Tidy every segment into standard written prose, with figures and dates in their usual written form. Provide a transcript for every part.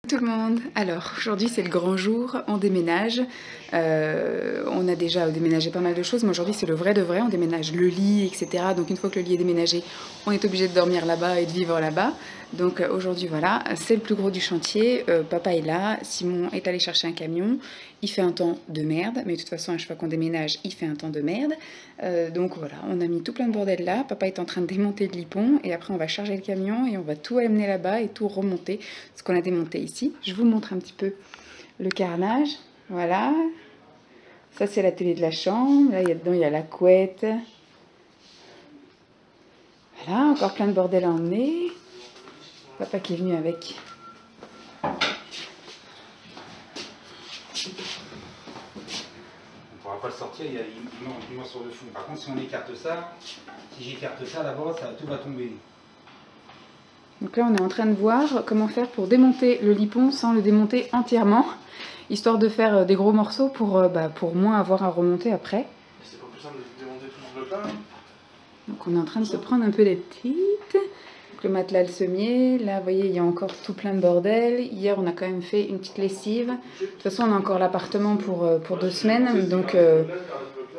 Tout le monde, alors aujourd'hui c'est le grand jour, on déménage, on a déjà déménagé pas mal de choses, mais aujourd'hui c'est le vrai de vrai, on déménage le lit, etc. Donc une fois que le lit est déménagé, on est obligé de dormir là-bas et de vivre là-bas. Donc aujourd'hui voilà, c'est le plus gros du chantier, papa est là, Simon est allé chercher un camion, il fait un temps de merde, mais de toute façon à chaque fois qu'on déménage, il fait un temps de merde. Donc voilà, on a mis tout plein de bordel là, papa est en train de démonter le lipon, et après on va charger le camion et on va tout amener là-bas et tout remonter, ce qu'on a démonté ici. Je vous montre un petit peu le carnage, voilà. Ça c'est la télé de la chambre, là dedans il y a la couette. Voilà, encore plein de bordel à emmener. Papa qui est venu avec. On ne pourra pas le sortir, il met sur le fond. Par contre, si on écarte ça, si j'écarte ça là-bas, tout va tomber. Donc là, on est en train de voir comment faire pour démonter le lipon sans le démonter entièrement, histoire de faire des gros morceaux pour moins avoir à remonter après. C'est pas plus simple de démonter tout ce bloc-là. Donc on est en train de se prendre un peu les petites. Donc le matelas, le sommier, là vous voyez il y a encore tout plein de bordel. Hier on a quand même fait une petite lessive. De toute façon on a encore l'appartement pour 2 semaines. Donc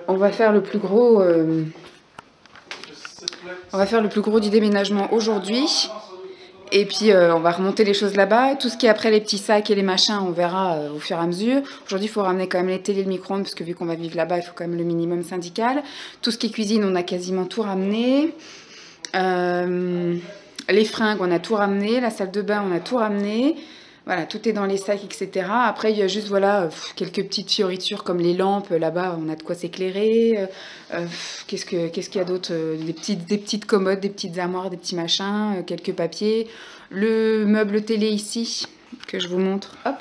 on va faire le plus gros du déménagement aujourd'hui. Et puis on va remonter les choses là-bas. Tout ce qui est après les petits sacs et les machins, on verra au fur et à mesure. Aujourd'hui, il faut ramener quand même les télés, le micro-ondes, parce que vu qu'on va vivre là-bas, il faut quand même le minimum syndical. Tout ce qui est cuisine, on a quasiment tout ramené. Les fringues, on a tout ramené. La salle de bain, on a tout ramené. Voilà, tout est dans les sacs, etc. Après, il y a juste voilà, quelques petites fioritures comme les lampes. Là-bas, on a de quoi s'éclairer. Qu'est-ce qu'il y a d'autre, des petites commodes, des petites armoires, des petits machins, quelques papiers. Le meuble télé ici, que je vous montre. Hop.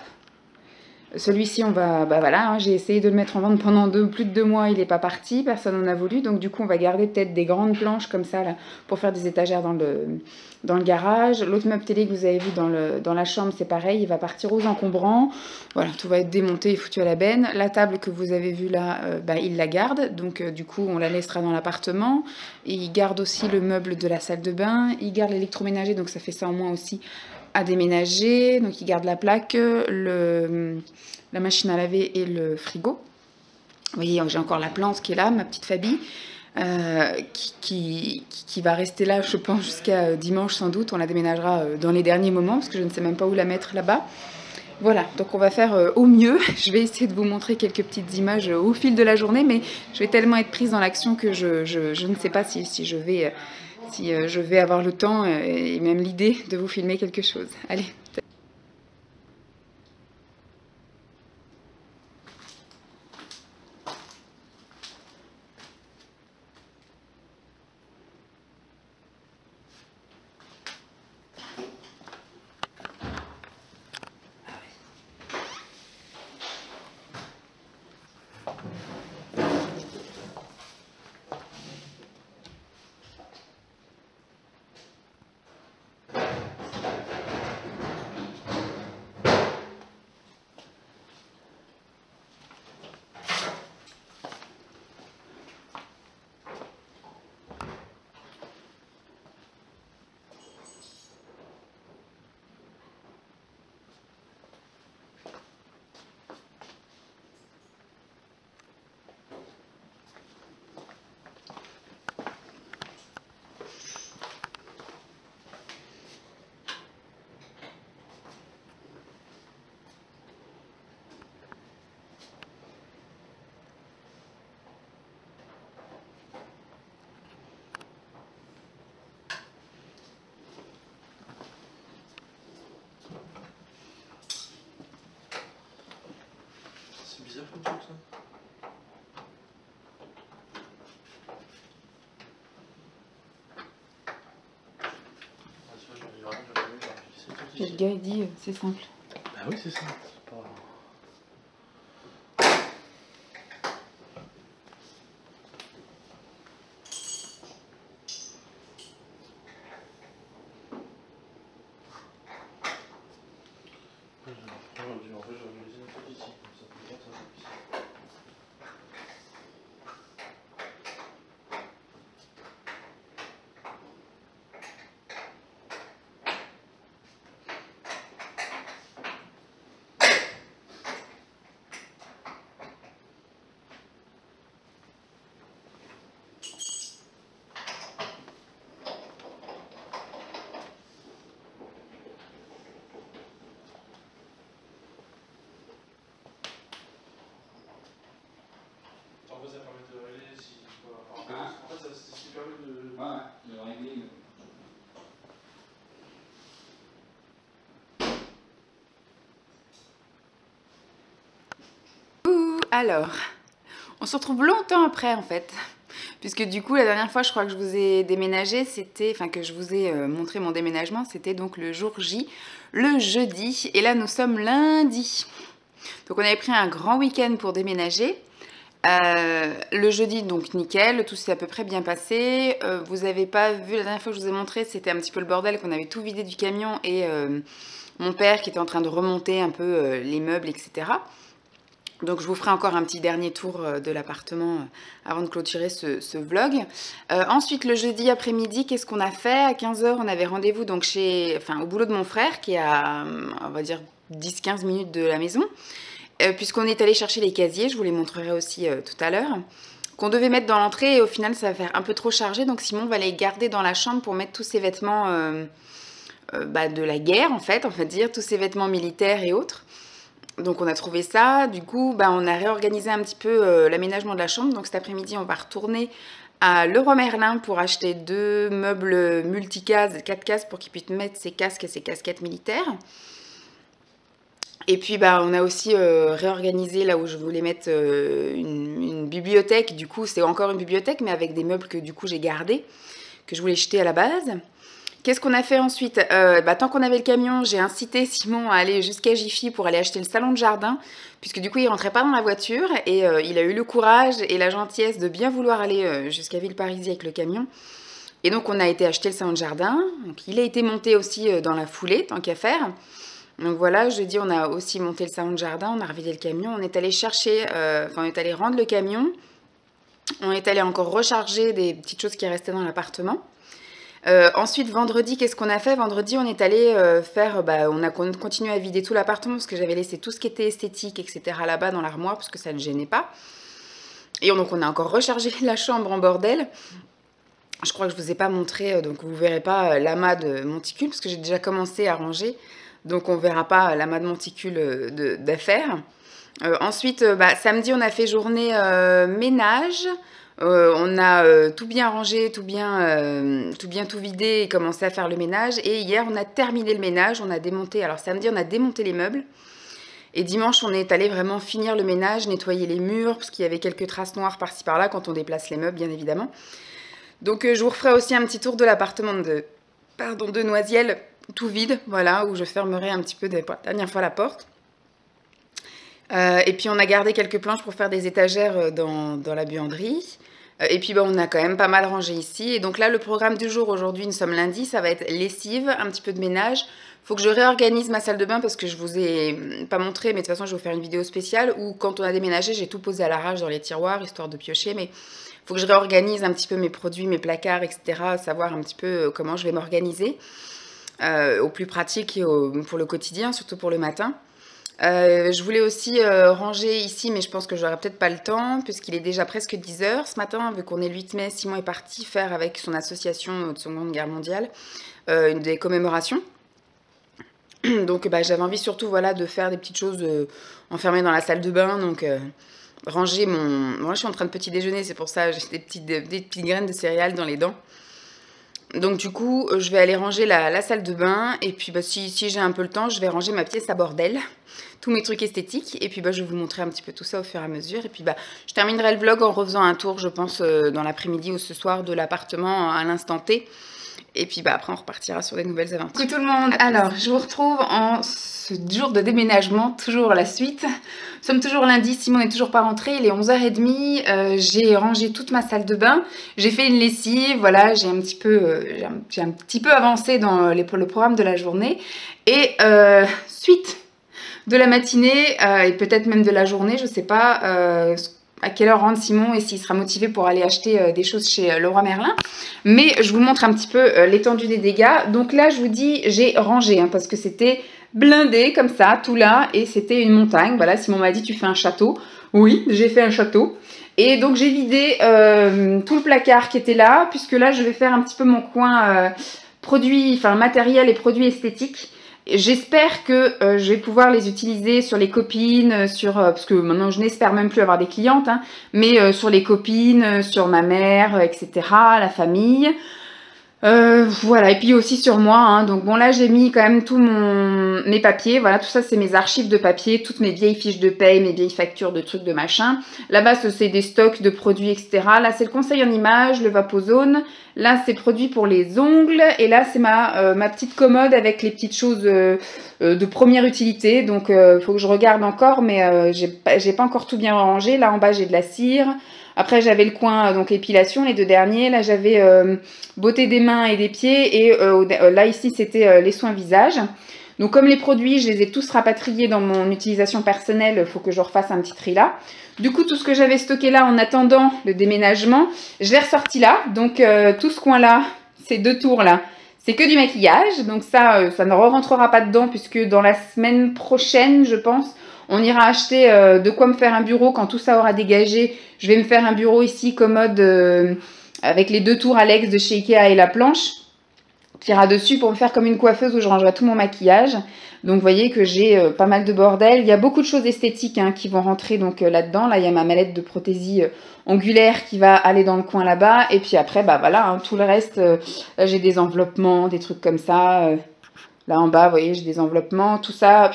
Celui-ci, on va, voilà, hein, j'ai essayé de le mettre en vente pendant plus de 2 mois, il n'est pas parti, personne n'en a voulu, donc du coup on va garder peut-être des grandes planches comme ça là, pour faire des étagères dans le garage. L'autre meuble télé que vous avez vu dans la chambre, c'est pareil, il va partir aux encombrants. Voilà, tout va être démonté et foutu à la benne. La table que vous avez vue là, il la garde, donc du coup on la laissera dans l'appartement. Et il garde aussi le meuble de la salle de bain, il garde l'électroménager, donc ça fait ça en moins aussi à déménager. Donc il garde la plaque, la machine à laver et le frigo. Vous voyez, j'ai encore la plante qui est là, ma petite Fabi, qui va rester là, je pense, jusqu'à dimanche sans doute. On la déménagera dans les derniers moments, parce que je ne sais même pas où la mettre là-bas. Voilà, donc on va faire au mieux. Je vais essayer de vous montrer quelques petites images au fil de la journée, mais je vais tellement être prise dans l'action que je ne sais pas si je vais avoir le temps et même l'idée de vous filmer quelque chose. Allez. C'est bizarre comme truc ça. Et le gars il dit c'est simple. Bah oui, c'est ça. C'est pas... En fait, j'avais laissé un peu d'ici, ça peut pas ça. Alors, on se retrouve longtemps après en fait. Puisque du coup, la dernière fois, je crois que je vous ai déménagé, enfin que je vous ai montré mon déménagement, c'était donc le jour J, le jeudi. Et là, nous sommes lundi. Donc on avait pris un grand week-end pour déménager. Le jeudi, donc nickel, tout s'est à peu près bien passé. Vous n'avez pas vu, la dernière fois que je vous ai montré, c'était un petit peu le bordel, qu'on avait tout vidé du camion et mon père qui était en train de remonter un peu les meubles, etc. Donc je vous ferai encore un petit dernier tour de l'appartement avant de clôturer ce vlog. Ensuite, le jeudi après-midi, qu'est-ce qu'on a fait? À 15 h, on avait rendez-vous donc au boulot de mon frère, qui est à, on va dire, 10-15 minutes de la maison. Puisqu'on est allé chercher les casiers, je vous les montrerai aussi tout à l'heure, qu'on devait mettre dans l'entrée et au final ça va faire un peu trop chargé. Donc Simon va les garder dans la chambre pour mettre tous ses vêtements de la guerre en fait, on va dire, tous ses vêtements militaires et autres. Donc on a trouvé ça, du coup on a réorganisé un petit peu l'aménagement de la chambre. Donc cet après-midi on va retourner à Leroy Merlin pour acheter 2 meubles multicases, 4 cases pour qu'il puisse mettre ses casques et ses casquettes militaires. Et puis on a aussi réorganisé là où je voulais mettre une bibliothèque. Du coup c'est encore une bibliothèque mais avec des meubles que du coup j'ai gardés, que je voulais jeter à la base. Qu'est-ce qu'on a fait ensuite? Tant qu'on avait le camion, j'ai incité Simon à aller jusqu'à Jiffy pour aller acheter le salon de jardin, puisque du coup il rentrait pas dans la voiture et il a eu le courage et la gentillesse de bien vouloir aller jusqu'à Villeparisis avec le camion. Et donc on a été acheter le salon de jardin, donc il a été monté aussi dans la foulée, tant qu'à faire. Donc voilà, jeudi on a aussi monté le salon de jardin, on a revidé le camion, on est allé chercher, on est allé rendre le camion, on est allé encore recharger des petites choses qui restaient dans l'appartement. Ensuite, vendredi, qu'est-ce qu'on a fait? Vendredi, on est allé on a continué à vider tout l'appartement parce que j'avais laissé tout ce qui était esthétique, etc. là-bas dans l'armoire parce que ça ne gênait pas. Et donc, on a encore rechargé la chambre en bordel. Je crois que je ne vous ai pas montré, donc vous ne verrez pas l'amas de monticule parce que j'ai déjà commencé à ranger. Donc, on ne verra pas l'amas de monticule d'affaires. Ensuite, samedi, on a fait journée ménage. On a tout bien rangé, tout vidé et commencé à faire le ménage. Et hier, on a terminé le ménage, on a démonté. Alors samedi, on a démonté les meubles. Et dimanche, on est allé vraiment finir le ménage, nettoyer les murs, parce qu'il y avait quelques traces noires par-ci par-là quand on déplace les meubles, bien évidemment. Donc je vous referai aussi un petit tour de l'appartement de Noisiel, tout vide, voilà, où je fermerai un petit peu la dernière fois la porte. Et puis on a gardé quelques planches pour faire des étagères dans la buanderie. Et puis on a quand même pas mal rangé ici. Et donc là, le programme du jour, aujourd'hui, nous sommes lundi, ça va être lessive, un petit peu de ménage. Il faut que je réorganise ma salle de bain parce que je vous ai pas montré, mais de toute façon, je vais vous faire une vidéo spéciale où quand on a déménagé, j'ai tout posé à l'arrache dans les tiroirs, histoire de piocher. Mais il faut que je réorganise un petit peu mes produits, mes placards, etc. Savoir un petit peu comment je vais m'organiser au plus pratique et pour le quotidien, surtout pour le matin. Je voulais aussi ranger ici, mais je pense que j'aurai peut-être pas le temps, puisqu'il est déjà presque 10 h ce matin, vu qu'on est le 8 mai, Simon est parti faire avec son association de Seconde Guerre mondiale des commémorations. Donc j'avais envie surtout de faire des petites choses enfermées dans la salle de bain, donc ranger Moi je suis en train de petit déjeuner, c'est pour ça j'ai des petites graines de céréales dans les dents. Donc du coup, je vais aller ranger la salle de bain et puis si j'ai un peu le temps, je vais ranger ma pièce à bordel, tous mes trucs esthétiques et puis je vais vous montrer un petit peu tout ça au fur et à mesure. Et puis je terminerai le vlog en refaisant un tour, je pense, dans l'après-midi ou ce soir de l'appartement à l'instant T. Et puis après, on repartira sur des nouvelles aventures. Coucou tout le monde, alors je vous retrouve en ce jour de déménagement, toujours la suite. Nous sommes toujours lundi, Simon n'est toujours pas rentré, il est 11 h 30. J'ai rangé toute ma salle de bain, j'ai fait une lessive, voilà, j'ai un petit peu avancé dans le programme de la journée. Et suite de la matinée et peut-être même de la journée, je sais pas à quelle heure rentre Simon et s'il sera motivé pour aller acheter des choses chez Leroy Merlin. Mais je vous montre un petit peu l'étendue des dégâts. Donc là, je vous dis, j'ai rangé parce que c'était blindé comme ça, tout là, et c'était une montagne. Voilà, Simon m'a dit, tu fais un château. Oui, j'ai fait un château. Et donc j'ai vidé tout le placard qui était là, puisque là, je vais faire un petit peu mon coin matériel et produits esthétiques. J'espère que je vais pouvoir les utiliser sur les copines, parce que maintenant je n'espère même plus avoir des clientes, mais sur les copines, sur ma mère, etc., la famille. Voilà, et puis aussi sur moi, hein. Donc bon là j'ai mis quand même tous mes papiers, voilà, tout ça c'est mes archives de papier, toutes mes vieilles fiches de paye, mes vieilles factures de trucs de machin. Là-bas c'est des stocks de produits, etc. Là c'est le conseil en images, le Vapozone. Là c'est produits pour les ongles, et là c'est ma petite commode avec les petites choses de première utilité. Donc faut que je regarde encore, mais j'ai pas encore tout bien rangé. Là en bas j'ai de la cire. Après j'avais le coin donc épilation, les deux derniers. Là j'avais beauté des mains et des pieds, et là ici c'était les soins visage. Donc comme les produits je les ai tous rapatriés dans mon utilisation personnelle, il faut que je refasse un petit tri là. Du coup tout ce que j'avais stocké là en attendant le déménagement, je l'ai ressorti là. Donc tout ce coin là, ces deux tours là, c'est que du maquillage. Donc ça ne rentrera pas dedans, puisque dans la semaine prochaine je pense on ira acheter de quoi me faire un bureau. Quand tout ça aura dégagé, je vais me faire un bureau ici commode avec les deux tours Alex de chez Ikea et la planche qui ira dessus pour me faire comme une coiffeuse où je rangerai tout mon maquillage. Donc vous voyez que j'ai pas mal de bordel. Il y a beaucoup de choses esthétiques hein, qui vont rentrer donc là-dedans. Là il y a ma mallette de prothésie angulaire qui va aller dans le coin là-bas. Et puis après bah voilà, hein, tout le reste, là j'ai des enveloppements, des trucs comme ça. Là en bas, vous voyez, j'ai des enveloppements, tout ça,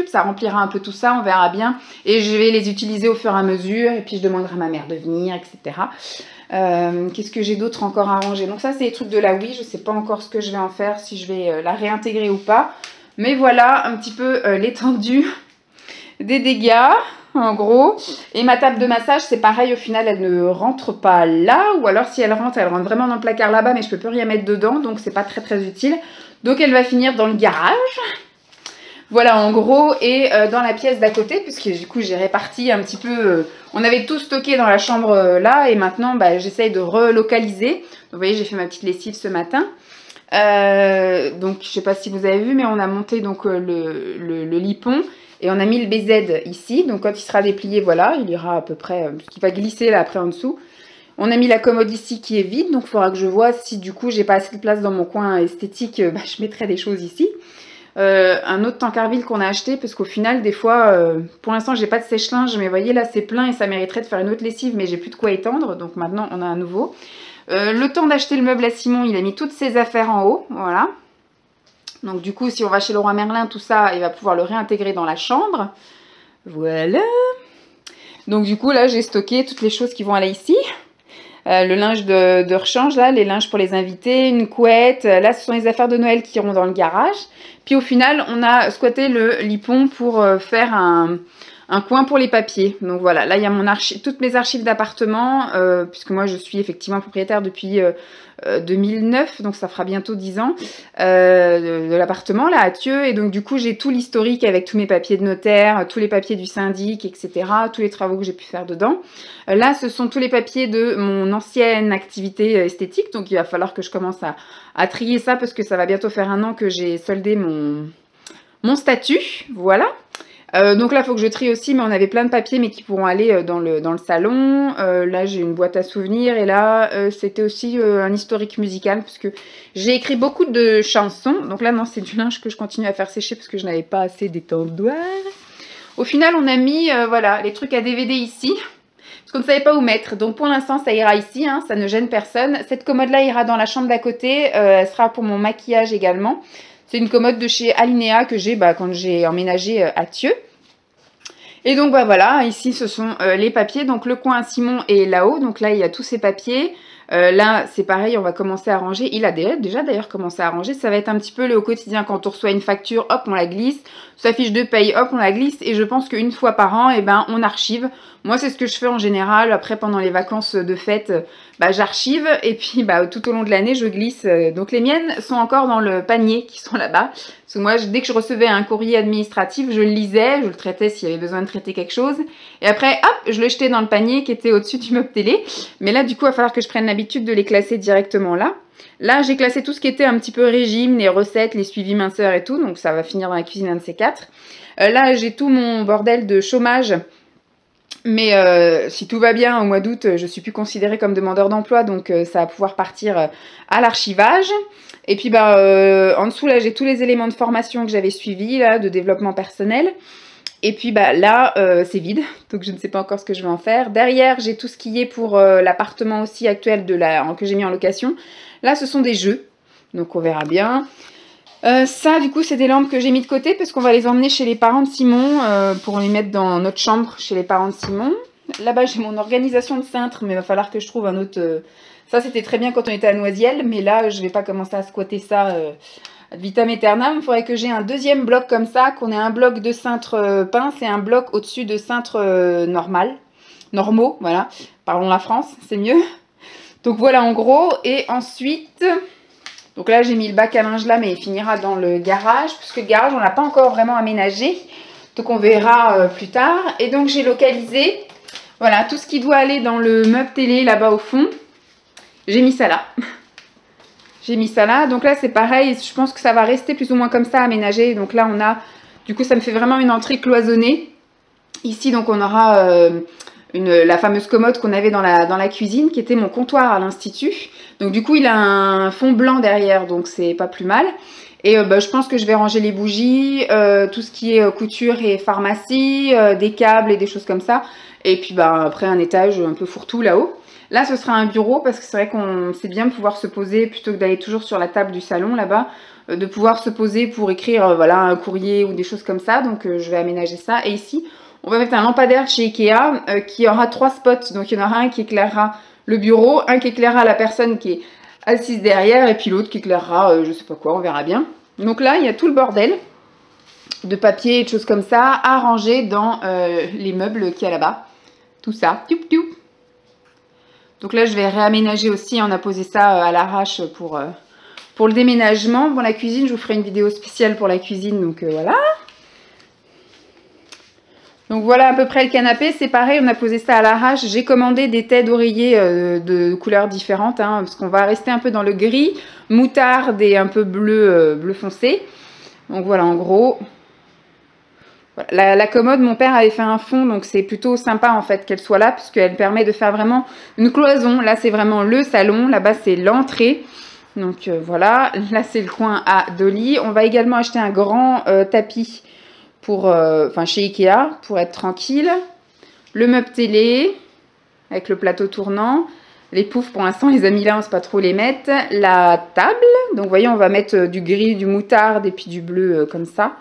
ça remplira un peu tout ça, on verra bien. Et je vais les utiliser au fur et à mesure, et puis je demanderai à ma mère de venir, etc. Qu'est-ce que j'ai d'autre encore à ranger? Donc ça, c'est les trucs de la Wii, je ne sais pas encore ce que je vais en faire, si je vais la réintégrer ou pas. Mais voilà un petit peu l'étendue des dégâts, en gros. Et ma table de massage, c'est pareil, au final, elle ne rentre pas là. Ou alors, si elle rentre vraiment dans le placard là-bas, mais je ne peux plus rien mettre dedans, donc c'est pas très très utile. Donc elle va finir dans le garage. Voilà en gros, et dans la pièce d'à côté, puisque du coup j'ai réparti un petit peu, on avait tout stocké dans la chambre là, et maintenant bah, j'essaye de relocaliser. Donc, vous voyez, j'ai fait ma petite lessive ce matin. Donc je sais pas si vous avez vu, mais on a monté donc le lipon, et on a mis le BZ ici. Donc quand il sera déplié, voilà, il ira à peu près, parce qu'il va glisser là après en dessous. On a mis la commode ici qui est vide, donc il faudra que je vois si du coup j'ai pas assez de place dans mon coin esthétique, bah, je mettrai des choses ici. Un autre tankerville qu'on a acheté, parce qu'au final des fois, pour l'instant j'ai pas de sèche-linge, mais vous voyez là c'est plein et ça mériterait de faire une autre lessive, mais j'ai plus de quoi étendre, donc maintenant on a un nouveau. Le temps d'acheter le meuble à Simon, il a mis toutes ses affaires en haut, voilà. Donc du coup si on va chez Leroy Merlin, tout ça, il va pouvoir le réintégrer dans la chambre. Voilà. Donc du coup là j'ai stocké toutes les choses qui vont aller ici. Le linge de rechange, là, les linges pour les invités, une couette. Là, ce sont les affaires de Noël qui iront dans le garage. Puis au final, on a squatté le lipon pour faire un coin pour les papiers. Donc voilà, là, il y a toutes mes archives d'appartement, puisque moi, je suis effectivement propriétaire depuis 2009, donc ça fera bientôt 10 ans, de l'appartement, là, à Thieux. Et donc, du coup, j'ai tout l'historique avec tous mes papiers de notaire, tous les papiers du syndic, etc., tous les travaux que j'ai pu faire dedans. Là, ce sont tous les papiers de mon ancienne activité esthétique, donc il va falloir que je commence à trier ça, parce que ça va bientôt faire 1 an que j'ai soldé mon statut, voilà. Donc là, il faut que je trie aussi, mais on avait plein de papiers, mais qui pourront aller dans le salon. Là, j'ai une boîte à souvenirs, et là, c'était aussi un historique musical, parce que j'ai écrit beaucoup de chansons. Donc là, non, c'est du linge que je continue à faire sécher, parce que je n'avais pas assez d'étendoir. Au final, on a mis, voilà, les trucs à DVD ici, parce qu'on ne savait pas où mettre. Donc pour l'instant, ça ira ici, hein, ça ne gêne personne. Cette commode-là ira dans la chambre d'à côté, elle sera pour mon maquillage également. C'est une commode de chez Alinea que j'ai quand j'ai emménagé à Thieux. Et donc bah voilà, ici ce sont les papiers. Donc le coin Simon est là-haut, donc là il y a tous ces papiers. Là c'est pareil, on va commencer à ranger. Il a déjà d'ailleurs commencé à ranger. Ça va être un petit peu le au quotidien, quand on reçoit une facture, hop on la glisse. Sa fiche de paye, hop on la glisse. Et je pense qu'une fois par an, eh ben, on archive. Moi c'est ce que je fais en général. Après pendant les vacances de fête, bah, j'archive. Et puis bah, tout au long de l'année je glisse. Donc les miennes sont encore dans le panier qui sont là-bas. Parce que moi dès que je recevais un courrier administratif, je le lisais, je le traitais s'il y avait besoin de traiter quelque chose. Et après hop, je le jetais dans le panier qui était au-dessus du meuble télé. Mais là du coup il va falloir que je prenne l'habitude de les classer directement là. Là j'ai classé tout ce qui était un petit peu régime, les recettes, les suivis minceurs et tout. Donc ça va finir dans la cuisine, un de ces quatre. Là j'ai tout mon bordel de chômage. Mais si tout va bien, au mois d'août, je suis plus considérée comme demandeur d'emploi, donc ça va pouvoir partir à l'archivage. Et puis bah, en dessous, là, j'ai tous les éléments de formation que j'avais suivis, là, de développement personnel. Et puis bah, là, c'est vide, donc je ne sais pas encore ce que je vais en faire. Derrière, j'ai tout ce qui est pour l'appartement aussi actuel que j'ai mis en location. Là, ce sont des jeux, donc on verra bien. Ça, du coup, c'est des lampes que j'ai mis de côté parce qu'on va les emmener chez les parents de Simon pour les mettre dans notre chambre chez les parents de Simon. Là-bas, j'ai mon organisation de cintre, mais il va falloir que je trouve un autre... Ça, c'était très bien quand on était à Noisiel, mais là, je vais pas commencer à squatter ça ad vitam aeternam. Il faudrait que j'ai un deuxième bloc comme ça, qu'on ait un bloc de cintre pince et un bloc au-dessus de cintre normaux, voilà. Parlons la France, c'est mieux. Donc voilà, en gros. Et ensuite... Donc là, j'ai mis le bac à linge là, mais il finira dans le garage, puisque le garage, on l'a pas encore vraiment aménagé. Donc on verra plus tard. Et donc j'ai localisé, voilà, tout ce qui doit aller dans le meuble télé là-bas au fond. J'ai mis ça là. J'ai mis ça là. Donc là, c'est pareil. Je pense que ça va rester plus ou moins comme ça aménagé. Donc là, on a... Du coup, ça me fait vraiment une entrée cloisonnée. Ici, donc, on aura la fameuse commode qu'on avait dans la cuisine, qui était mon comptoir à l'Institut. Donc du coup, il a un fond blanc derrière. Donc c'est pas plus mal. Et je pense que je vais ranger les bougies, tout ce qui est couture et pharmacie, des câbles et des choses comme ça. Et puis après, un étage un peu fourre-tout là-haut. Là, ce sera un bureau parce que c'est vrai qu'on sait bien pouvoir se poser plutôt que d'aller toujours sur la table du salon là-bas, de pouvoir se poser pour écrire voilà, un courrier ou des choses comme ça. Donc, je vais aménager ça. Et ici, on va mettre un lampadaire chez Ikea qui aura 3 spots. Donc, il y en aura un qui éclairera le bureau, un qui éclairera la personne qui est assise derrière et puis l'autre qui éclairera je sais pas quoi, on verra bien. Donc là, il y a tout le bordel de papier et de choses comme ça à ranger dans les meubles qu'il y a là-bas. Tout ça. Toup, toup. Donc là, je vais réaménager aussi. On a posé ça à l'arrache pour le déménagement. Bon, la cuisine, je vous ferai une vidéo spéciale pour la cuisine. Donc voilà. Donc voilà à peu près le canapé. C'est pareil, on a posé ça à l'arrache. J'ai commandé des têtes d'oreiller de couleurs différentes. Hein, parce qu'on va rester un peu dans le gris, moutarde et un peu bleu, bleu foncé. Donc voilà, en gros... Voilà. La commode, mon père avait fait un fond, donc c'est plutôt sympa en fait qu'elle soit là, puisqu'elle permet de faire vraiment une cloison. Là, c'est vraiment le salon, là-bas, c'est l'entrée. Donc voilà, là, c'est le coin à Dolly. On va également acheter un grand tapis chez Ikea, pour être tranquille. Le meuble télé, avec le plateau tournant. Les poufs, pour l'instant, les a mis là, on ne sait pas trop les mettre. La table, donc vous voyez, on va mettre du gris, du moutarde et puis du bleu comme ça.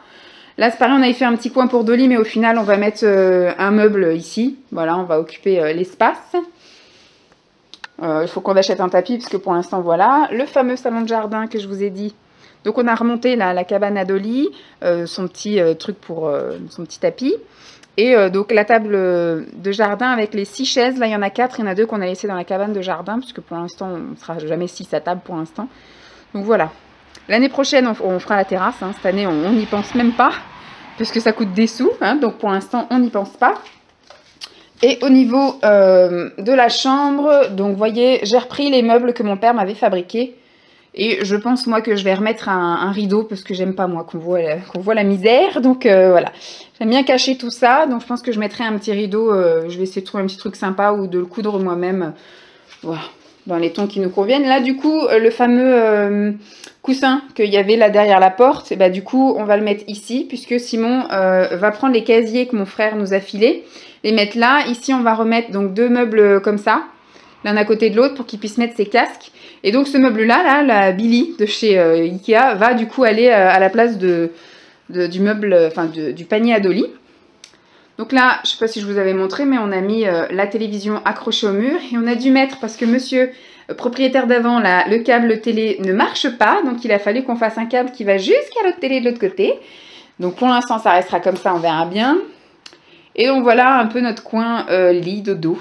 Là, c'est pareil, on avait fait un petit coin pour Dolly, mais au final, on va mettre un meuble ici. Voilà, on va occuper l'espace. Il faut qu'on achète un tapis, parce que pour l'instant, voilà. Le fameux salon de jardin que je vous ai dit. Donc, on a remonté la cabane à Dolly, son petit truc pour son petit tapis. Et donc, la table de jardin avec les 6 chaises. Là, il y en a 4, il y en a 2 qu'on a laissées dans la cabane de jardin, puisque pour l'instant, on ne sera jamais 6 à table pour l'instant. Donc, voilà. L'année prochaine, on fera la terrasse. Hein. Cette année, on n'y pense même pas, parce que ça coûte des sous. Hein. Donc, pour l'instant, on n'y pense pas. Et au niveau de la chambre, donc, vous voyez, j'ai repris les meubles que mon père m'avait fabriqués. Et je pense, moi, que je vais remettre un rideau, parce que j'aime pas, moi, qu'on voit la misère. Donc, voilà. J'aime bien cacher tout ça. Donc, je pense que je mettrai un petit rideau. Je vais essayer de trouver un petit truc sympa ou de le coudre moi-même. Voilà. Dans les tons qui nous conviennent. Là, du coup, le fameux coussin qu'il y avait là derrière la porte, et bah, du coup, on va le mettre ici, puisque Simon va prendre les casiers que mon frère nous a filés, les mettre là. Ici, on va remettre donc 2 meubles comme ça, l'un à côté de l'autre, pour qu'il puisse mettre ses casques. Et donc, ce meuble-là, la Billy de chez Ikea, va du coup aller à la place du meuble, enfin du panier à Dolly. Donc là, je ne sais pas si je vous avais montré, mais on a mis la télévision accrochée au mur. Et on a dû mettre, parce que monsieur propriétaire d'avant, le câble télé ne marche pas. Donc il a fallu qu'on fasse un câble qui va jusqu'à l'autre télé de l'autre côté. Donc pour l'instant, ça restera comme ça, on verra bien. Et donc voilà un peu notre coin lit dodo.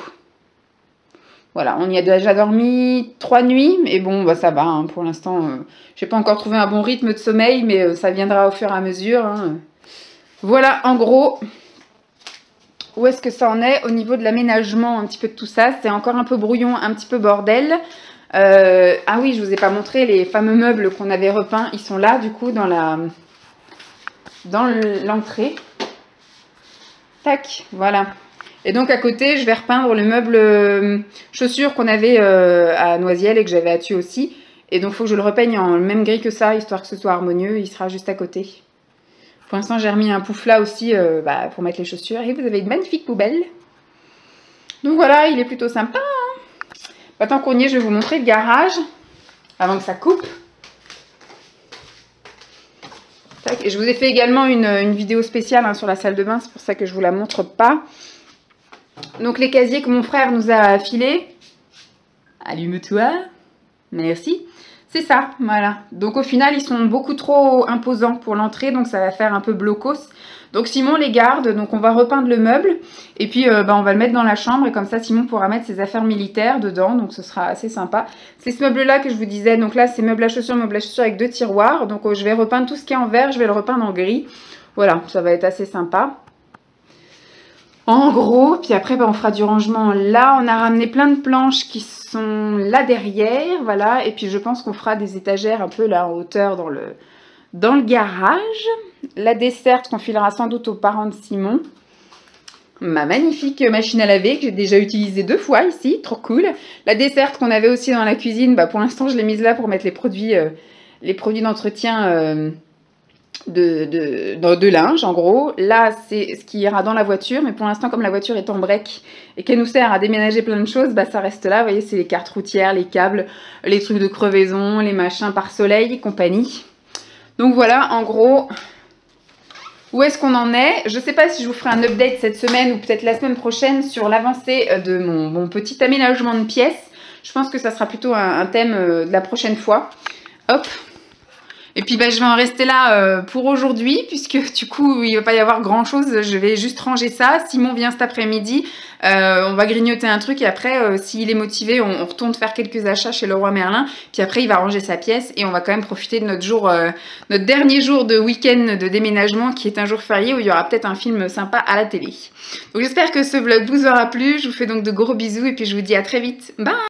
Voilà, on y a déjà dormi 3 nuits. Mais bon, bah, ça va, hein, pour l'instant. Je n'ai pas encore trouvé un bon rythme de sommeil, mais ça viendra au fur et à mesure. Hein. Voilà, en gros... Où est-ce que ça en est au niveau de l'aménagement, un petit peu de tout ça. C'est encore un peu brouillon, un petit peu bordel. Ah oui, je vous ai pas montré les fameux meubles qu'on avait repeints. Ils sont là, du coup, dans l'entrée. Tac, voilà. Et donc, à côté, je vais repeindre le meuble chaussures qu'on avait à Noisiel et que j'avais à Thues aussi. Et donc, il faut que je le repeigne en même gris que ça, histoire que ce soit harmonieux. Il sera juste à côté. Pour l'instant, j'ai remis un pouf là aussi pour mettre les chaussures. Et vous avez une magnifique poubelle. Donc voilà, il est plutôt sympa. Hein. Tant qu'on y est, je vais vous montrer le garage. Avant que ça coupe. Tac. Et je vous ai fait également une vidéo spéciale hein, sur la salle de bain. C'est pour ça que je ne vous la montre pas. Donc les casiers que mon frère nous a filés. Allume-toi. Merci. C'est ça, voilà. Donc au final, ils sont beaucoup trop imposants pour l'entrée, donc ça va faire un peu blocos. Donc Simon les garde, donc on va repeindre le meuble, et puis on va le mettre dans la chambre, et comme ça Simon pourra mettre ses affaires militaires dedans, donc ce sera assez sympa. C'est ce meuble-là que je vous disais, donc là c'est meuble à chaussures avec 2 tiroirs, donc je vais repeindre tout ce qui est en vert, je vais le repeindre en gris. Voilà, ça va être assez sympa. En gros, puis après on fera du rangement là, on a ramené plein de planches qui sont là derrière, voilà, et puis je pense qu'on fera des étagères un peu là en hauteur dans le garage. La desserte qu'on filera sans doute aux parents de Simon. Ma magnifique machine à laver que j'ai déjà utilisée 2 fois ici, trop cool. La desserte qu'on avait aussi dans la cuisine, pour l'instant je l'ai mise là pour mettre les produits d'entretien de linge en gros. Là c'est ce qui ira dans la voiture, mais pour l'instant comme la voiture est en break et qu'elle nous sert à déménager plein de choses, ça reste là. Vous voyez, c'est les cartes routières, les câbles, les trucs de crevaison, les machins par soleil et compagnie. Donc voilà en gros où est-ce qu'on en est. Je sais pas si je vous ferai un update cette semaine ou peut-être la semaine prochaine sur l'avancée de mon petit aménagement de pièces. Je pense que ça sera plutôt un thème de la prochaine fois. Hop. Et puis je vais en rester là pour aujourd'hui, puisque du coup il ne va pas y avoir grand chose, je vais juste ranger ça. Simon vient cet après-midi, on va grignoter un truc et après s'il est motivé on retourne faire quelques achats chez Leroy Merlin. Puis après il va ranger sa pièce et on va quand même profiter de notre dernier jour de week-end de déménagement qui est un jour férié où il y aura peut-être un film sympa à la télé. Donc j'espère que ce vlog vous aura plu, je vous fais donc de gros bisous et puis je vous dis à très vite, bye.